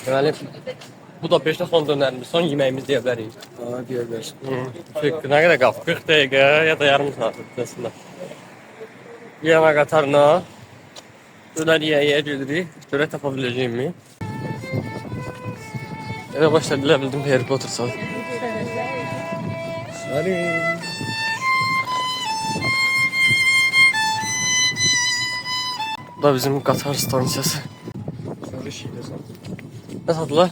Deməli, bu da 5-də son dönərimiz, son yeməyimiz deyə bilərik. Deyə bilərsən. Nə qədər qalıb? 40 dəqiqə ya da yarım saat ötəsində. Viyana qatarına dönər yeyə gedirik. Görək tapa biləcəyimi. Elə başda bilə bildim Harry Potter sal. Hadi. Bu da bizim qatar stansiyası. Sarı şeydə sən. Nə satılar?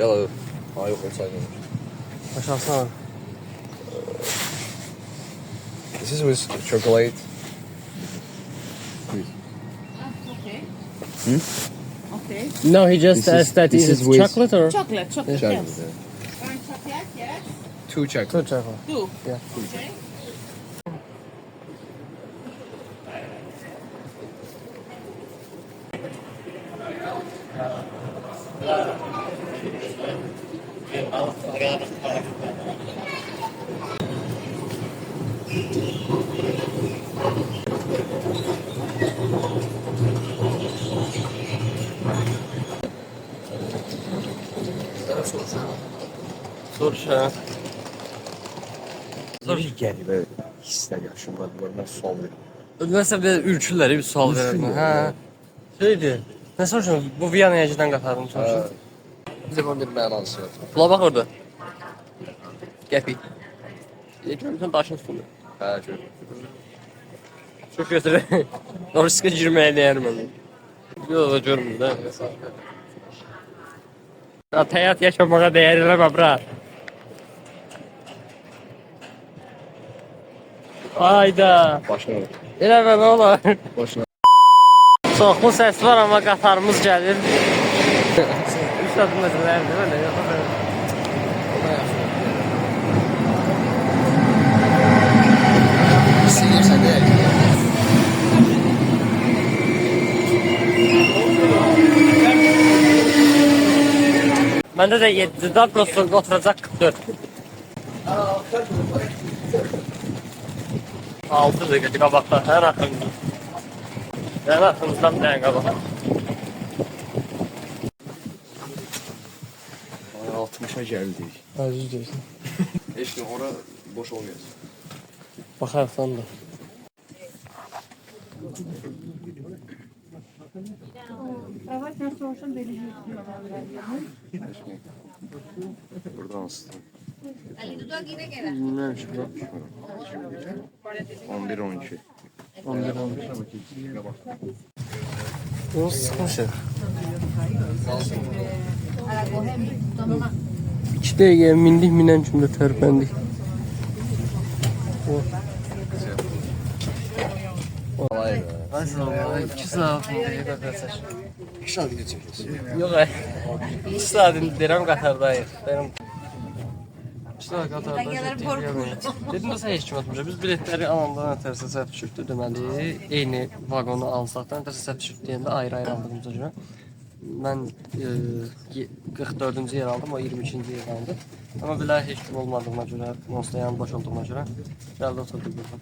Yalan. Ha yox, olsaydı. Aşağısına. This is with chocolate. Okay. Okay. No, he just This is- asked that this is is it with- chocolate or? Chocolate, Chocolate. yes. Yeah. One chocolate, yes. Two chocolate. Two chocolate. Two. Yeah. Okay. Soruş ha. Bir qəribə hisslər yaşamadılar, sual verir. Mesela bir ürkürlər, bir sual verirəm. Hə. Şeydir. Nə soruşun? Bu Viyana'ya gedən qatarını soruşun. Bizə bunun bir mənası var. Bula bax orada. Gəpi. Görmüsən daşın üstündə. Hə, gör. Çox götürür. O riskə girməyə dəyər mən. Yox, görmür də. Həyat yaşamağa dəyər eləmə, bra. Hayda. Başına ver. Eləmə, nə olar? Başına. Çoxlu səs var, amma qatarımız gəlir. Üç adım məsələlərdir, elə yox. Sinirsən də. Məndə də 7-də prosto oturacaq 44. 6 dəqiqə qabaqda, hər axırımızda. Hər axırımızdan bir dənə qabaq. Ay 60-a gəldik. Əziz deyirsən. Heç nə ora boş olmayacaq. Baxarsan da. Buradan ısıtın. Alito, ¿tú aquí te quedas? Bilmirəm ki, bura. 11-12. 11. Bunu sıxmışıq. A la cogemos. Toma más. 2 dəqiqəyə mindik, minən kimi də tərpəndik. Olay be. Ay sağ ol, 2 saat oldu qatar. İnşallah video çəkəcəksən. Yox, 2 saat deyirəm qatardayıq. Deyirəm. 2 saat qatarda getdik. Dedim də sən heç kim atmışam. Biz biletləri alandan ötərsə səhv düşürdü deməli. Eyni vaqonu alsaqdan ötərsə səhv düşürdü deyəndə ayrı-ayrı aldığımıza görə. Mən 44-cü yer aldım, o 22-ci yer aldı. Amma belə heç kim olmadığına görə, onsuz da yanı boş olduğuna görə gəldi oturduk burada.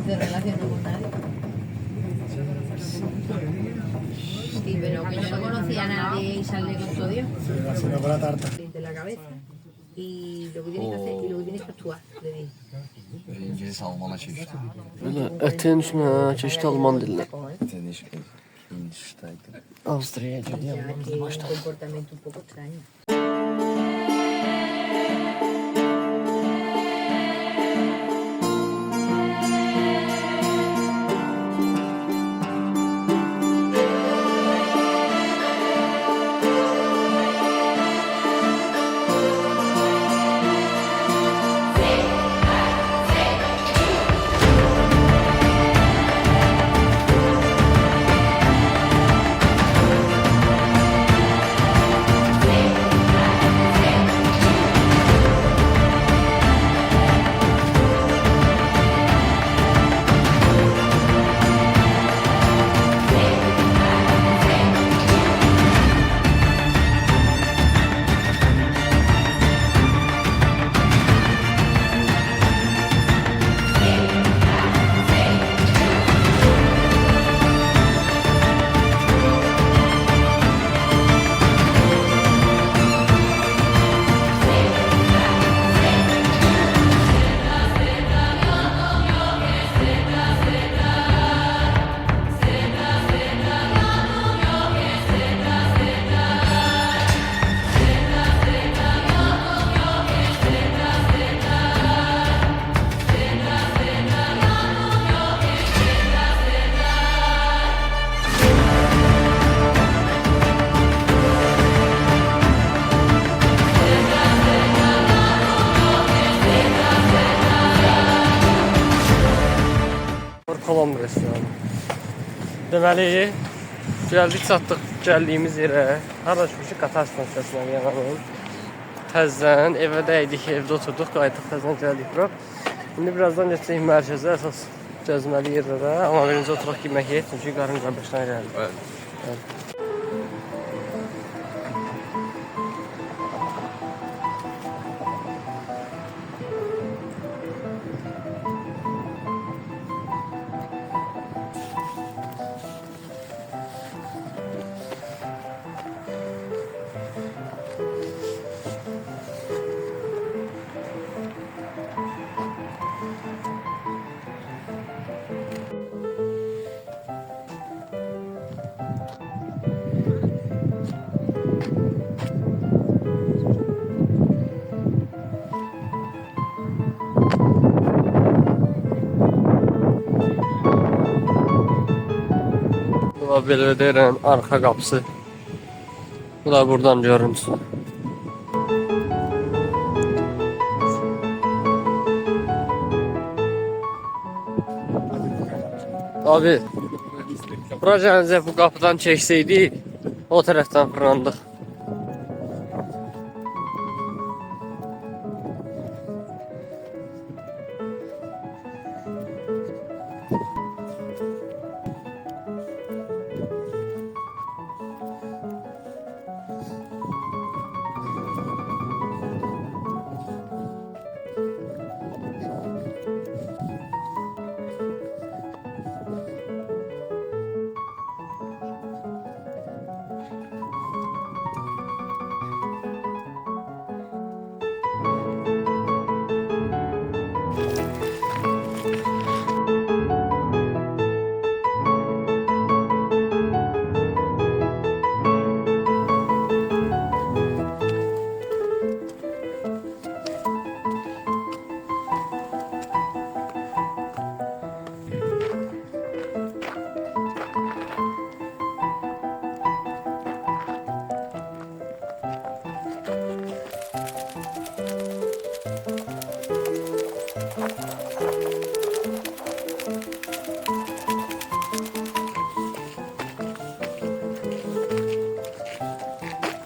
Se relaciona con nadie. Sí, pero que yo no conocía a nadie y sale con todo Dios. Se me fue la tarta. De la cabeza. Y lo que tienes que hacer y lo que tienes que actuar. Le dije. İngiliz Almana çevirdi. Belə ətin üstünə keçdi alman dilinə. Deniz Hindistaydı. Avstriyaya gedir. Ya, que un comportamiento un poco extraño. Tom restoranı. Deməli, gəldik, çatdıq gəldiyimiz yerə. Hara düşmüşük? Qatar stansiyasına yanalım. Təzdən evə dəydik, evdə oturduq, qayıtdıq, təzdən gəldik bura. İndi birazdan geçəcəyik mərkəzə, əsas gəzməli yerlərə. Amma birinci oturaq yemək yeyək, çünki qarın qardaşdan gəldik. Evet. Bu da Belvedere'nin arka kapısı. Bu da buradan görüntüsü. Abi, projenize bu kapıdan çekseydi, o taraftan fırlandık.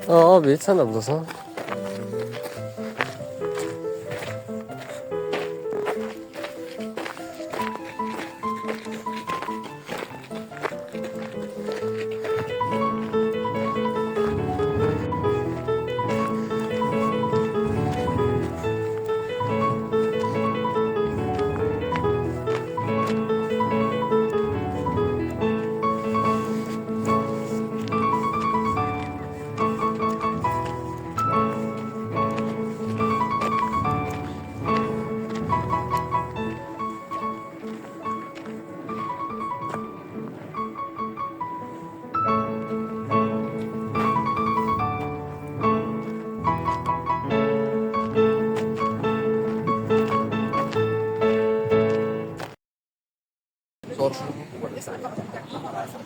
Abi sen de buradasın.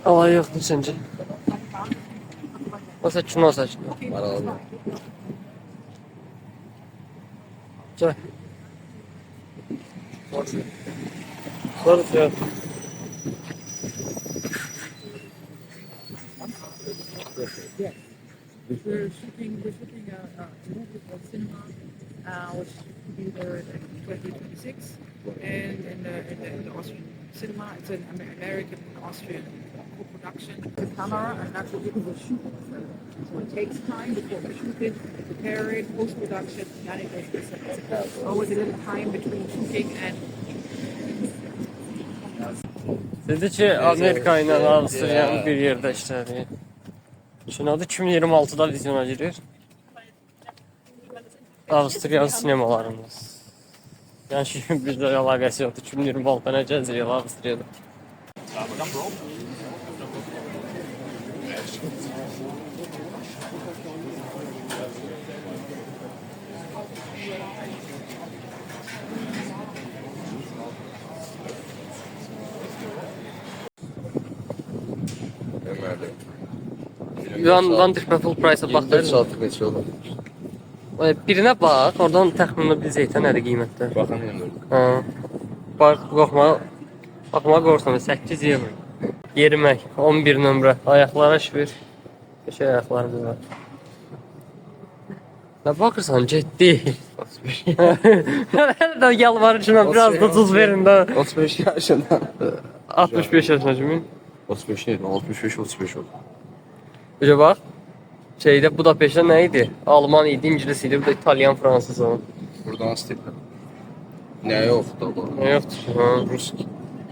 Hava yoktu sence? O saçma o saçma. Aralı. Gel. Sor ya. We're shooting a movie called Cinema, which will be there in 2026. And in the Austrian cinema, it's an American-Austrian co-production. The camera, and that's what people will shoot. So it takes time before we shoot it, prepare it, post-production, then it goes this. It's always a little time between shooting and Dedi ki Amerika ile Avustralya bir yerde işledi. Şimdi adı 2026'da vizyona girir. Avstriya sinemalarında. Yani şimdi bizde alakası yoktu. 2026'da ne geziyor Avustriya'da. Yuan Triple Full Price'a 24 baxdın. saatlik neçə olur? Birinə bax, oradan təxminən biləcəksən nədir qiymətdə. Baxın 24. Ha. Bax, qorxma. Baxma qorxsam 8 euro. Yerimək 11 nömrə. Ayaqlara şvir. Qəşəng ayaqlarımız var. Nə baxırsan ciddi? Hələ yalvarıcına biraz da tuz verin də. 35 yaşında. 65 yaşına kimi. 35 neydi? 65 oldu. Böyle bak. Şeyde Budapeşte neydi? Alman idi, İngiliz idi, bu da İtalyan, Fransız o. Buradan stil. Ne yoktu bu? Ne yoktur? Ha. Rus.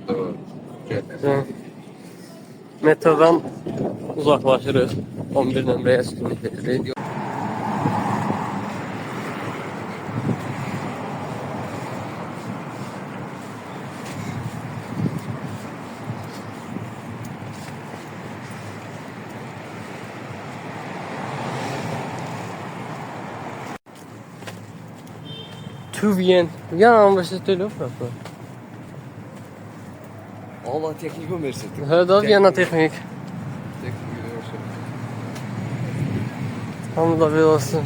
Doğru. Ha. Metrodan uzaklaşırıq. 11 nömrəyə üstünlük veririk. Tüvyen. Ya universitet öyle yok. Allah teknik üniversitesi. Hə də Viyana Texnik. Teknik üniversitesi. Hamı da belə olsun.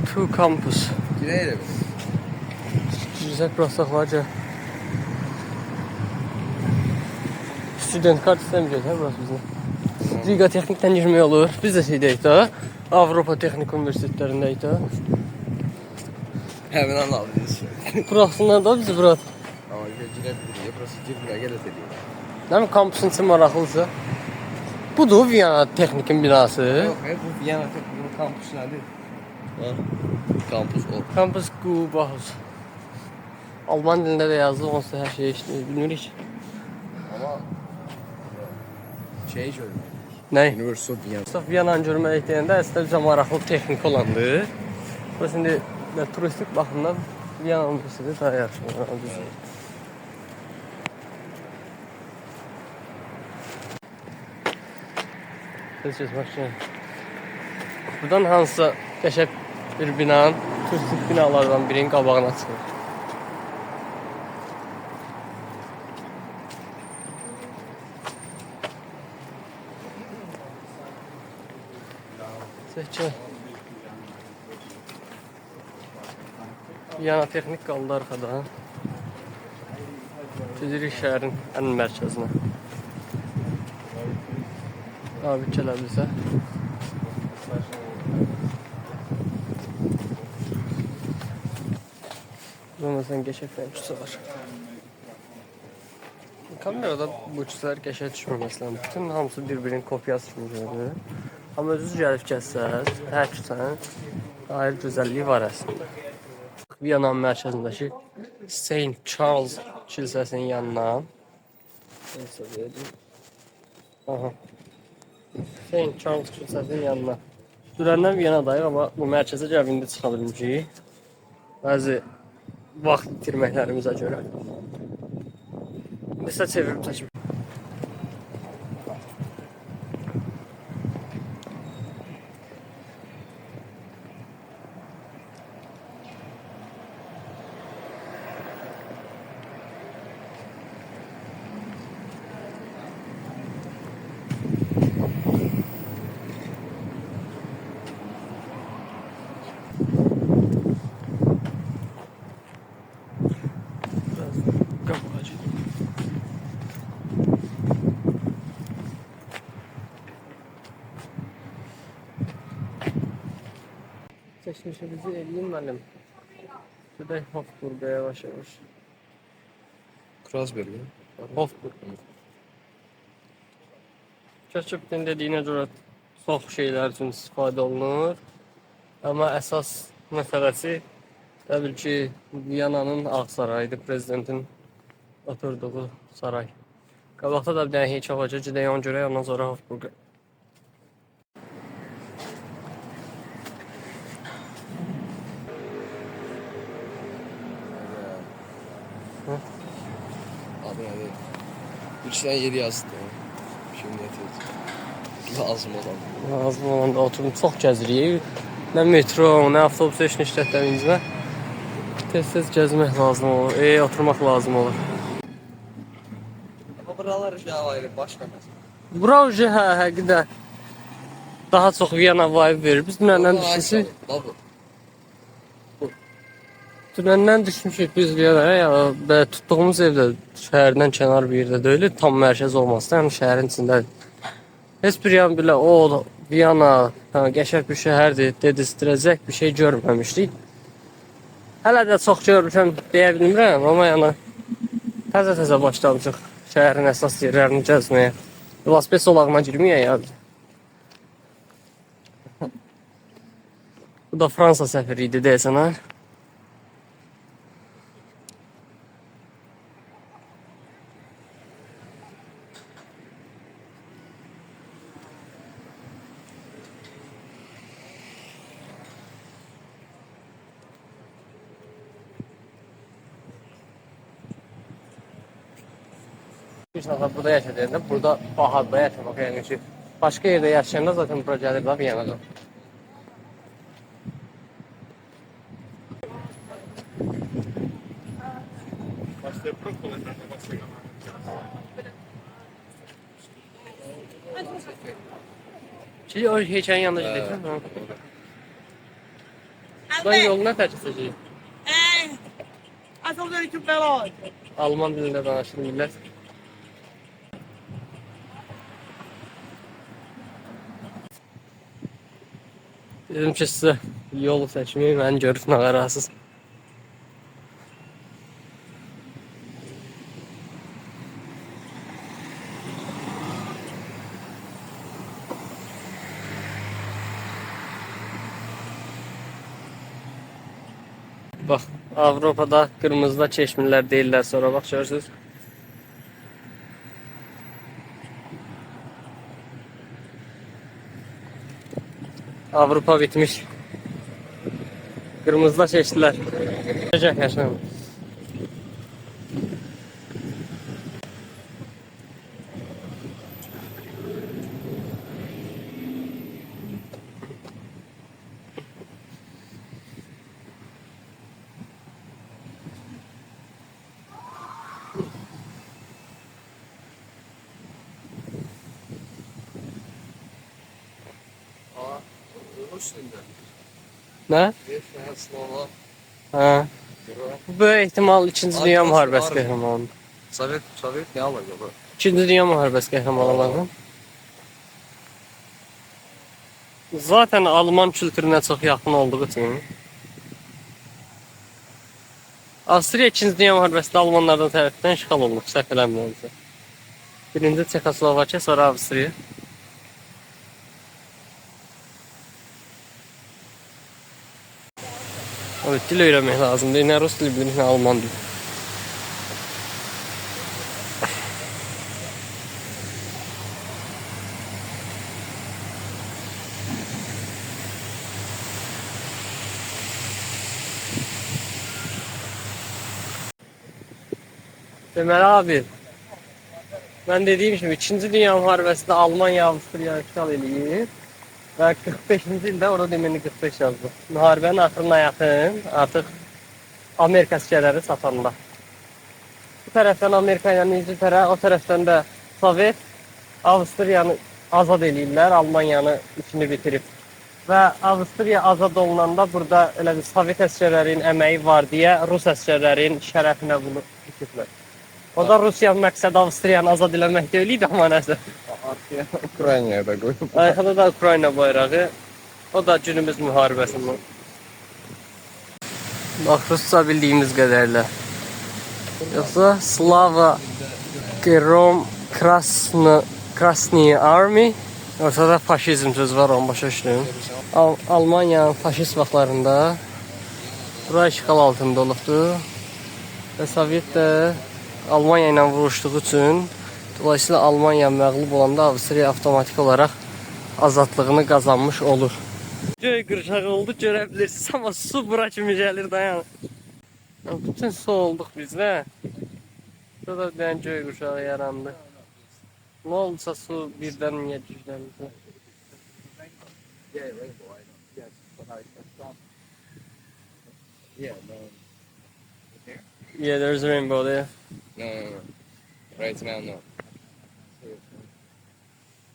Two Campus. Gidelim. Güzel prostaklarca. Student kart istəməyəcək, hə burası bizdə. Riga Texnikdən girmək olur. Biz də şeydəyik də. Avropa Texnik Universitetlərindəyik də. Hemen anladınız. Buraxsınlar da bizi bura. Ama girebilir. Burası girmeye gel ediyor. Nə mi kampusun üçün maraqlısa? Budur Viyana Texnikin binası. Yok, bu Viyana Teknik kampüsü nerede? Kampüs o. Campus Gubaus. Alman dilində də yazılıb, onsuz hər şeyi işləyir, bilmirik. Ama şey şöyle. Nə? Üniversite Viyana. Mustafa Viyananı görmək deyəndə əslində bizə maraqlı texnik olandı. Burası indi turistik baxımdan Viyana Universiteti daha yaxşı. Söz bax şimdi. Buradan hansısa qəşəng bir binanın, turistik binalardan birinin qabağına çıxır. Seçin. Viyana Texnik qaldı arxadan. Gidirik şəhərin ən mərkəzinə. Abi gəlirsə. Buradan geçəkdən uçusu var. Kamerada bu uçusular qəşəng düşmür məsələn. Bütün hamısı bir-birinin kopyası kimi görünür. Amma özünüz gəlib gəlsəz, hər küçənin ayrı gözəlliyi var əslində. Viyananın mərkəzindəki Saint Charles kilsəsinin yanından. Aha. Saint Charles kilsəsinin yanına. Dünəndən Viyanadayıq, amma bu mərkəzə gəlib indi çıxa bilmişik. Bəzi vaxt itirməklərimizə görə. İndi isə çevirib çəkim. Çeşmişimizi eləyim mənim. Gedək Hofburg'a yavaş yavaş. Krasberg. Hofburg. Keçibdən dediyinə görə çox şeylər üçün istifadə olunur. Amma əsas məsələsi təbii ki, Viyananın Ağ Sarayıdır, prezidentin oturduğu saray. Qabaqda da bir dənə heykel olacaq, gedək onu görək, ondan sonra Hofburg'a. Adı ne değil. İçinden yeri yazdı. Şimdi yetiyor. Lazım olan. Lazım olanda oturum çox gəzirik. Nə metro, nə avtobus heç nə işlətdiyimizdə tez-tez gəzmək lazım olur. Oturmaq lazım olur. Ama buralar ayrı başka mesela. Bura hə, həqiqətən. daha çox Viyana vibe verir. Biz dünəndən düşmüşük. Dünəndən düşmüşük biz Viyanaya. Ya, və tutduğumuz evdə şəhərdən kənar bir yerdə deyil. Tam mərkəz olmasa, yəni şəhərin içindədir. Heç bir yan belə o Viyana qəşəng bir şəhərdir, dedirəcək bir şey görməmişdik. Hələ də çox görmüşəm deyə bilmirəm, amma yəni təzə-təzə başlamışıq şəhərin əsas yerlərini gəzməyə. Velosiped solağına girməyək ya. Bu da Fransa səfəri idi deyəsən ha. Bir nəfər burada yaşadığında, burada Bahadda yaşamaq yəni ki, başqa yerdə yaşayanda zaten bura gəlir bax Viyanada. Şimdi o heykelin yanında gidelim. Ben yoluna tercih edeceğim. Alman dilinde danışır millet. Dedim ki size yolu seçmeyi ben görüp narahatsız. Bak Avrupa'da kırmızıda çeşmeler değiller sonra bak görürsünüz. Avrupa bitmiş. Kırmızıda çeşitler. Yaşam. Ne? Ha. Bu böyle ihtimal 2. Dünya Müharibəsi qəhrəmanı. Sovet ne alır bu? 2. Dünya Müharibəsi qəhrəmanlarından. Zaten Alman kültürünə çox yaxın olduğu üçün. Avstriya 2. Dünya Müharibəsində Almanlardan tərəfindən işğal olunub, səhv eləmirəmsə. Birinci Çekoslovakiya, sonra Avstriya. Evet, dil öğrenmek lazım. Ne Rus dili bilir, ne Alman dili. Deməli abi, ben dediğim gibi 2. Dünya Müharibəsində Almanya Avstriya işgal eləyir. Və 45-ci ildə orada deməli 45 yazdı. Müharibənin axırına yaxın artıq Amerika əsgərləri satanda. Bu tərəfdən Amerika ilə İngiltərə, o tərəfdən də Sovet Avstriyanı azad eləyirlər, Almaniyanı işini bitirib. Və Avstriya azad olunanda burada elə bir Sovet əsgərlərinin əməyi var deyə Rus əsgərlərin şərəfinə bunu bitiriblər. O da Rusiya məqsədi Avstriyanı azad eləmək deyil idi amma nəsə. Ukrayna'ya da koyup. Arkada da Ukrayna bayrağı. O da günümüz müharibəsində. Bax, Rusça bildiyimiz qədərlə. Yoxsa Slava Gerom Krasny Army. Yoxsa da faşizm söz var, onu başa düşdüm. Almaniyanın faşist vaxtlarında bura işğal altında olubdu. Və Sovet də Almanya ilə vuruşduğu üçün, dolayısıyla Almanya məğlub olanda Avstriya avtomatik olaraq azadlığını qazanmış olur. Göy qırşağı oldu, görə bilirsiniz, amma su bura kimi gəlir, dayan. Bütün su olduq biz, nə? Burada bir dənə göy qırşağı yarandı. Nə oldusa su birdən niyə gücləndi? Yeah, there's a rainbow there. No. Right now, no.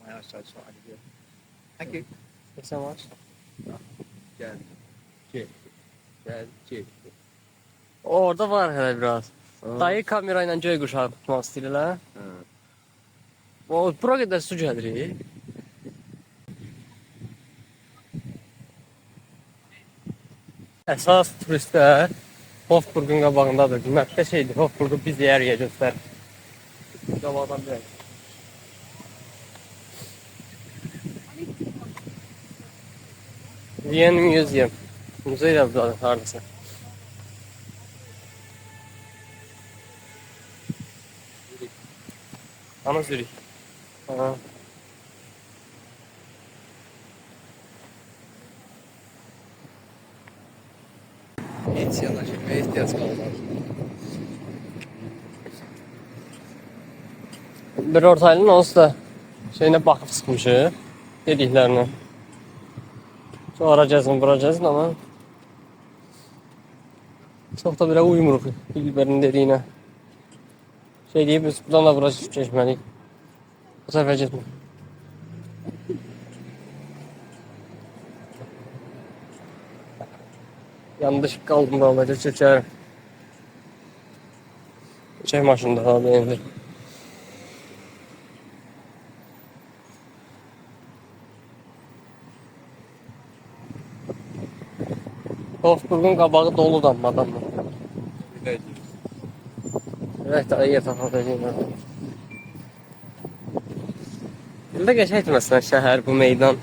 My eyesight's not any good. Thank you. Sen var. Gel. Gel. Gel. Gel. Orada var hele biraz. Aa. Dayı kamerayla göy quşağı tutmaq istəyirlər. O bura qədər su gəlir. Əsas turistlər Hofburgun qabağındadır. Mətdə şeydir, Hofburgu biz yeriyə göstərir. Qabaqdan bir. Wien Museum. Muzey də buradadır, hardasa. Ana Zürich. Aha. Hiç yanaşmaya ihtiyaç kalmaz. Bir ortaylığın olsa da şeyine baxıb sıxmışıq dediklərinə. Sonra gəzin, bura gəzin ama çox da belə uymuruq Dilbərin dediyinə. Şey deyib, biz buradan da bura keçməliyik. Bu səfər getmə. Yanlış qaldım da olacaq, çəkərim. Çək maşında hala indi. Hofburgun qabağı doludur adamla. Evet, yer tapaq edeyim. İldə qəşəngdir məsələn şəhər, bu meydan.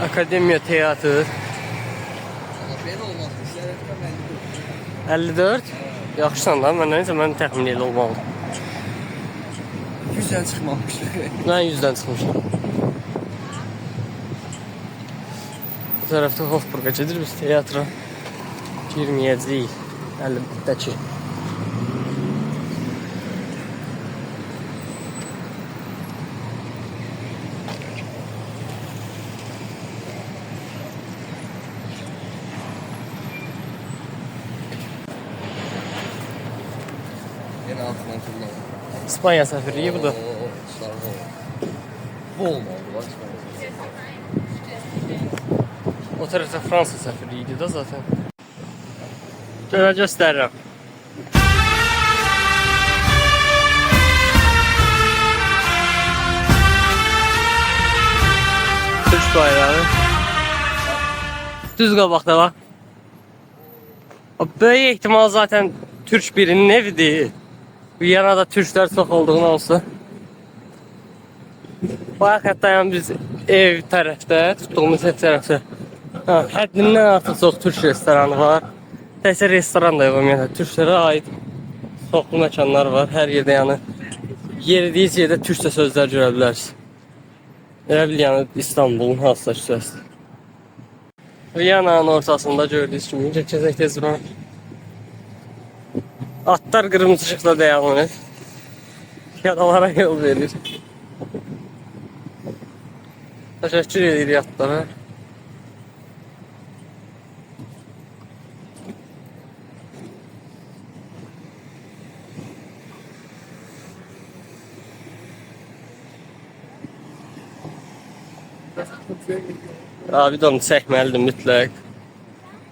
Akademiya Teatr. Ben olmaz. Şereften 54. Yaxşısan da, məndən isə mən təxmin elə olmalı. 200'den çıkmamış. Mən 100-dən çıxmışam. Bu tərəfdə Hofburga gedir, biz teatra girməyəcəyik. Əlbəttə ki. Yine altından kullanım. İspanya səfirliyi bu da. Bol mu oldu bak. O tərəfdə Fransa səfirliyi idi da zaten. Görə göstərirəm. Türk bayrağı. Düz qabaqda bax. Böyük ihtimal zaten Türk birinin evidir. Viyana'da Türkler çok olduğunu olsa. Bax hətta yəni biz ev tərəfdə, tutduğumuz ev tərəfdə. Həddindən artıq çox Türk restoranı var. Təkcə restoran da yox, ümumiyyətlə Türklərə aid çoxlu məkanlar var. Hər yerdə yəni yeridiyiz yerdə Türkçə sözlər görə bilərsiniz. Elə bil yəni İstanbulun hansısa küçəsidir. Viyana'nın ortasında gördüyünüz kimi keçəcək tez buranı. Atlar kırmızı ışıkla devam et. Yaralara yol verir. Teşekkür edirik atlara. Abi de onu çəkməlidir mütləq.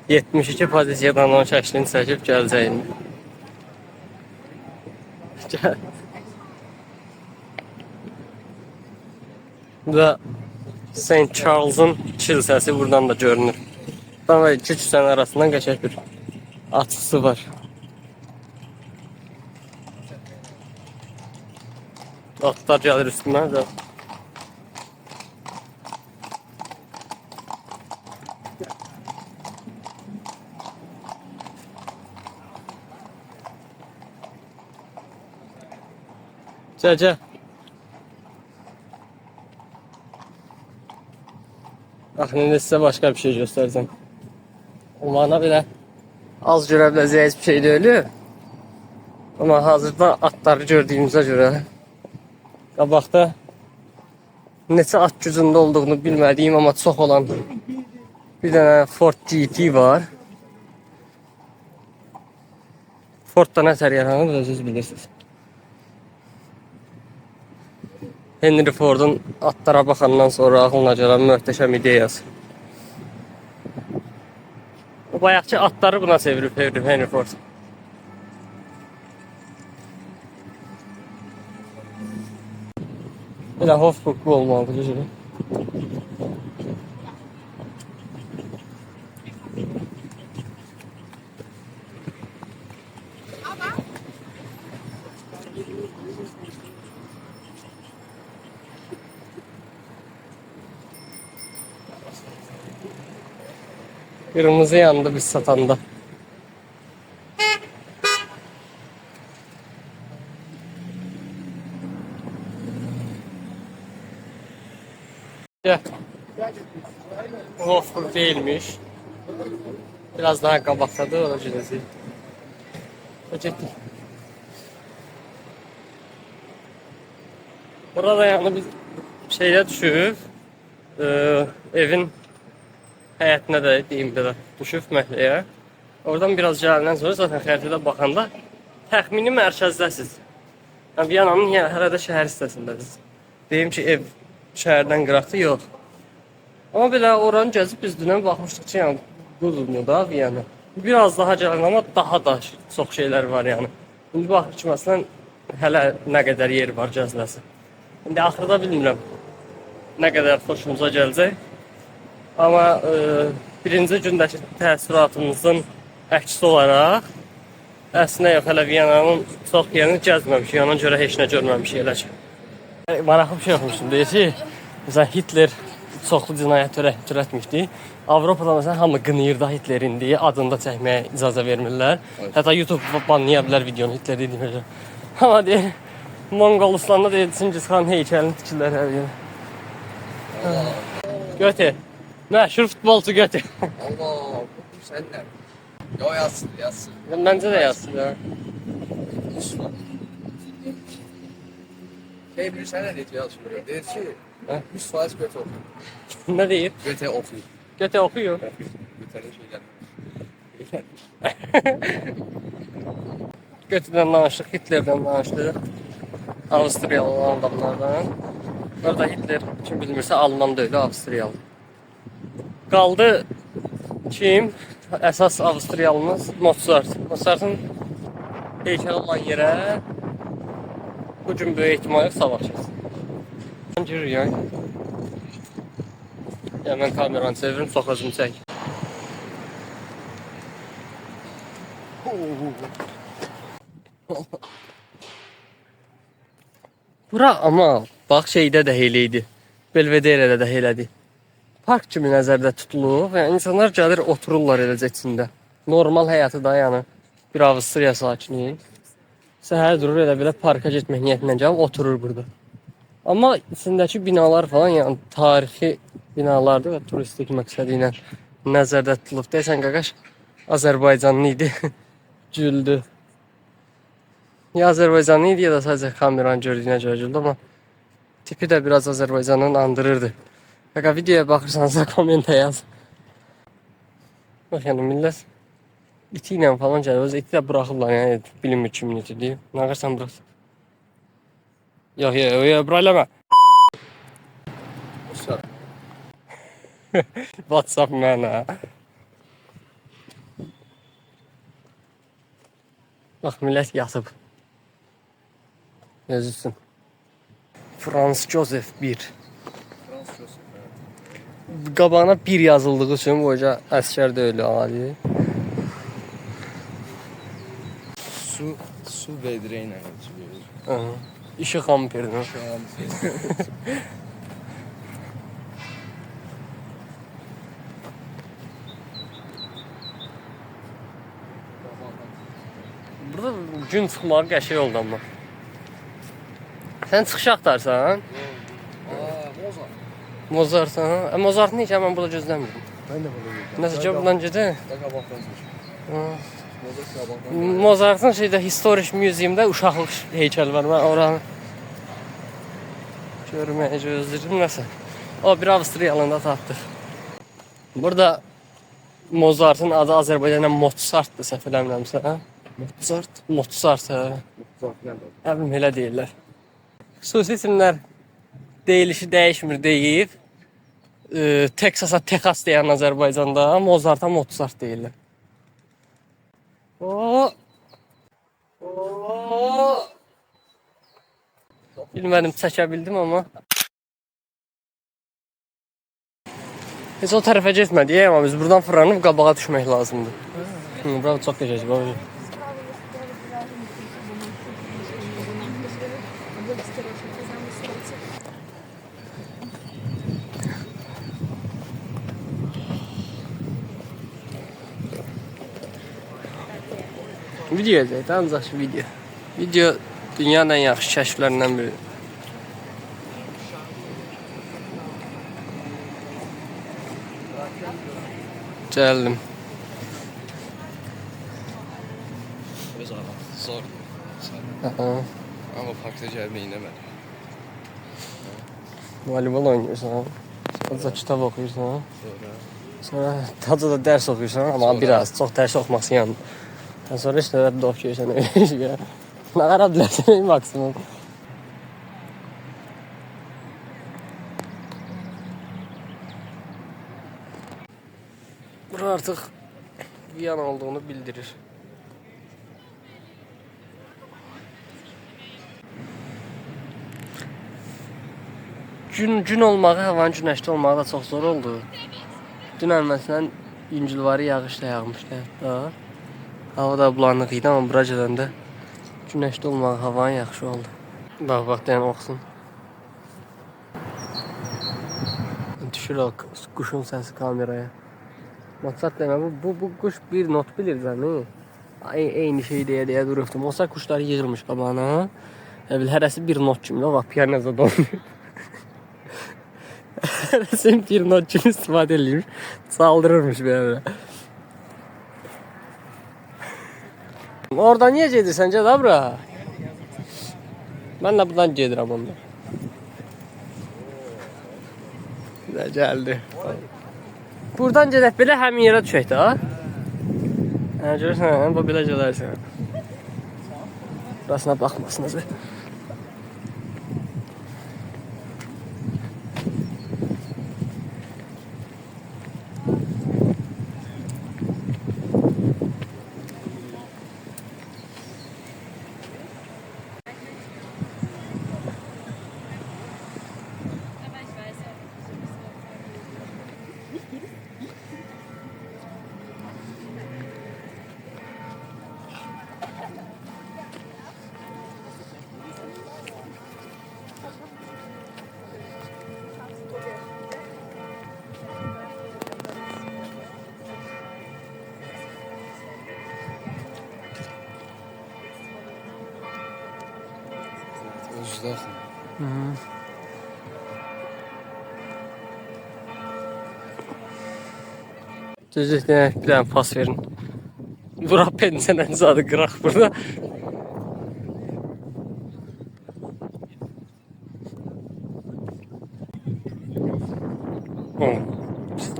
72 pozisiyadan onun şəklini çəkib gələcəyim. Bu da St. Charles'ın kilsəsi buradan da görünür. Buradan da iki küçənin arasından qəşəng bir açısı var. Atlar gəlir üstündən də. Gəl. Bax, indi sizə başqa bir şey göstərəcəm. Olmağına belə az görə biləcəyiniz bir şey deyil. Amma hazırda atları gördüyümüzə görə Qabaqda neçə at gücündə olduğunu bilmədiyim, amma çox olan bir dənə Ford GT var. Fordda nətər yaranır, özünüz bilirsiniz. Henry Ford'un atlara baxandan sonra ağlına gələn möhtəşəm ideyası. O bayaqçı atları buna çevirib Henry Ford. Elə Hofburg olmalıdır üzrə. Kırmızı yandı biz satanda. Hofburg değilmiş. Biraz daha kabaktadı olacağız. Burada yani biz şeyə düşüb, evin həyətinə də deyim belə düşüb məhəlləyə. Oradan biraz gələndən sonra zaten xəritədə baxanda təxmini mərkəzdəsiz. Yəni Viyananın hələ də şəhər hissəsindəsiz. Deyim ki, ev şəhərdən qıraqda yox. Amma belə oranı gəzib biz dünən baxmışdıq ki, yəni qudurmu da Viyana. Biraz daha gələn amma daha da çox şeylər var yəni. İndi baxır ki, məsələn, hələ nə qədər yer var gəziləsi. İndi axırda bilmirəm nə qədər xoşumuza gələcək. Amma birinci gündəki təəssüratımızın əksi olaraq əslində yox, hələ Viyananın çox yerini gəzməmişik, ona görə heç nə görməmişik elə ki. Maraqlı bir şey oxumuşdum, deyir ki, məsələn, Hitler çoxlu cinayət törətmişdi. Avropada məsələn hamı qınayır da Hitlerin deyə adında çəkməyə icazə vermirlər. Hətta YouTube banlaya bilər videonu Hitler deyə. Amma deyir, Monqolistan'da deyir Çingiz Xan heykəlini tikirlər hər yerə. Götür. Məşhur futbolçu götür. Allah, sen ne? Yo yazsın, yazsın. Məncə də yazsın ya. Şey bilirsən nə deyir yazmıyor. Deyir ki, 100% götü oxuyur. Nə deyir? Götü oxuyur. Götür oxuyur. Götərin şey gəlmir. Götürdən danışdıq, Hitlerdən danışdıq. Avstriyalı olan adamlardan. Orada Hitler kim bilmirsə Alman deyil, Avstriyalı. Qaldı kim? Əsas Avstriyalımız Mozart. Mozartın heykəli olan yerə bu gün böyük ehtimal savaşacağız. Girir ya. Ya mən kameranı çevirim, çox özümü çək. Bura amma bax şeydə də elə idi. Belvederedə də elədi. Park kimi nəzərdə tutulub və insanlar gəlir otururlar eləcə içində. Normal həyatı da yəni bir Avstriya sakini. Səhər durur elə belə parka getmək niyyətindən gəlib oturur burada. Amma içindəki binalar falan yəni tarixi binalardır və turistik məqsədi ilə nəzərdə tutulub. Deyəsən qaqaş Azərbaycanlı idi. Güldü. Ya Azərbaycanlı idi ya da sadəcə kameranı gördüyünə görə güldü, amma tipi də biraz Azərbaycanın andırırdı. Qaqa videoya baxırsanız da kommentə yaz. Bax yəni millət iti ilə falan gəlir. Öz iti də buraxırlar yəni bilmir kimin itidir. Nə qarsan burax. Yox, bura eləmə. WhatsApp mənə. Bax millət yatıb. Yazılsın. Frans Josef 1. Qabağına 1 yazıldığı üçün boyca əskər deyil ali. Su vedre ilə çıxıyor. İşıq amperdir. Burada gün çıxmağı qəşəng oldu amma. Sən çıxış axtarsan? Mozart. Mozart, ha? Mozart'ın heç mən burada gözləmirdim. Mən də burada görürəm. Nəsə ki, buradan gedir. Qabaqdan çıxır. Mozart qabaqdan. Mozart'ın şeydə Historic Museum'da uşaqlıq heykəli var. Mən oranı Görmeye gözlerim nasıl? O bir Avstriyalında tapdıq. Burada Mozart'ın adı Azərbaycanda Mozart'dır, səhv eləmirəmsə. Mozart. Mozart, hə. Əbim elə deyirlər. Xüsusi isimlər deyilişi dəyişmir deyib. Texas'a Texas deyən Azərbaycanda, Mozart'a Mozart deyirlər. Oo. Oo. Bilmədim, çəkə bildim amma. Heç o tərəfə getmədik, amma biz buradan fırlanıb qabağa düşmək lazımdır. Bravo, çox qəşəng. Bravo. Video edək, ancaq video. Video dünyanın ən yaxşı kəşflərindən biri. Gəldim. Öz ara. Zor. Ama parkta gəlmək inəmədim. Voleybol oynayırsan, sadəcə kitab oxuyursan, Sonra. sonra tacı da dərs oxuyursan, amma Sonra. biraz, çox dərs oxuması yanında. Sonra işte də oxuyursan, nə qara bilərsən, maksimum. Bura artıq Viyana olduğunu bildirir. Gün olmağı, havanın günəşli olmağı da çox zor oldu. Dünən məsələn yüngülvari yağış da yağmışdı hətta. Hava da bulanıq idi, amma bura gələndə günəşli olmağı, havanın yaxşı oldu. Bax, deyən oxusun. Düşür o quşun səsi kameraya. Maksat demə, bu quş bir not bilir zəni. Eyni şey deyə durubdu. Mozart quşları yığılmış qabağına. Hərəsi bir not kimi, bax, piyanozda dolanır. Hərəsi bir not kimi istifadə edirmiş. Saldırırmış belə. Oradan niyə gedirsən, gəl abra? Mən də buradan gedirəm onda. Güzel gəldi. Buradan gedək belə həmin yerə düşək də. Hə, görürsən, bu belə gələrsən. Burasına baxmasınız. Özdə. Düzlükdə bir dənə pas verin. Bura pensiyadan zadı qıraq burada.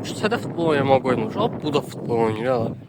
Küçədə futbol oynamağa qoymuş. Bu da futbol oynayır.